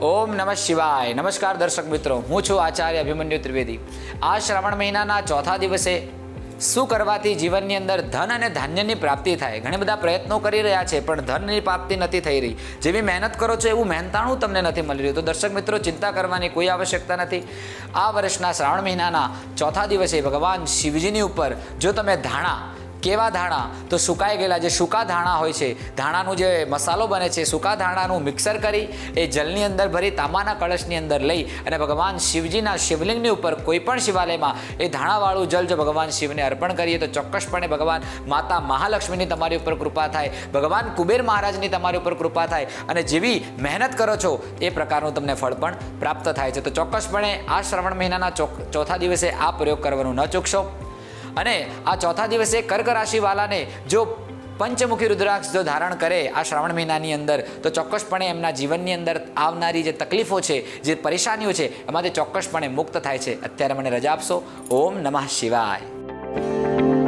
ઓમ નમઃ શિવાય. નમસ્કાર દર્શક મિત્રો, હું છું આચાર્ય અભિમન્યુ ત્રિવેદી. આ શ્રાવણ મહિનાના ચોથા દિવસે શું કરવાથી જીવનની અંદર ધન અને ધાન્યની પ્રાપ્તિ થાય? ઘણા બધા પ્રયત્નો કરી રહ્યા છે પણ ધનની પ્રાપ્તિ નથી થઈ રહી. જેવી મહેનત કરો છો એવું મહેનતાણું તમને નથી મળી રહ્યું. તો દર્શક મિત્રો, ચિંતા કરવાની કોઈ આવશ્યકતા નથી. આ વર્ષના શ્રાવણ મહિનાના ચોથા દિવસે ભગવાન શિવજીની ઉપર જો તમે ધાણા, કેવા ધાણા? તો સુકાઈ ગયેલા જે સૂકા ધાણા હોય છે, ધાણાનું જે મસાલો બને છે, સૂકા ધાણાનું મિક્સર કરી એ જલની અંદર ભરી તાંબાના કળશની અંદર લઈ અને ભગવાન શિવજીના શિવલિંગની ઉપર કોઈ પણ શિવાલયમાં એ ધાણાવાળું જલ જો ભગવાન શિવને અર્પણ કરીએ તો ચોક્કસપણે ભગવાન માતા મહાલક્ષ્મીની તમારી ઉપર કૃપા થાય, ભગવાન કુબેર મહારાજની તમારી ઉપર કૃપા થાય અને જેવી મહેનત કરો છો એ પ્રકારનું તમને ફળ પણ પ્રાપ્ત થાય છે. તો ચોક્કસપણે આ શ્રાવણ મહિનાના ચોથા દિવસે આ પ્રયોગ કરવાનું ન ચૂકશો. અને આ ચોથા દિવસે કર્ક રાશિવાળાને જો પંચમુખી રુદ્રાક્ષ જો ધારણ કરે આ શ્રાવણ મહિનાની અંદર તો ચોક્કસપણે એમના જીવનની અંદર આવનારી જે તકલીફો છે, જે પરેશાનીઓ છે, એમાંથી ચોક્કસપણે મુક્ત થાય છે. અત્યારે મને રજા આપશો. ઓમ નમઃ શિવાય.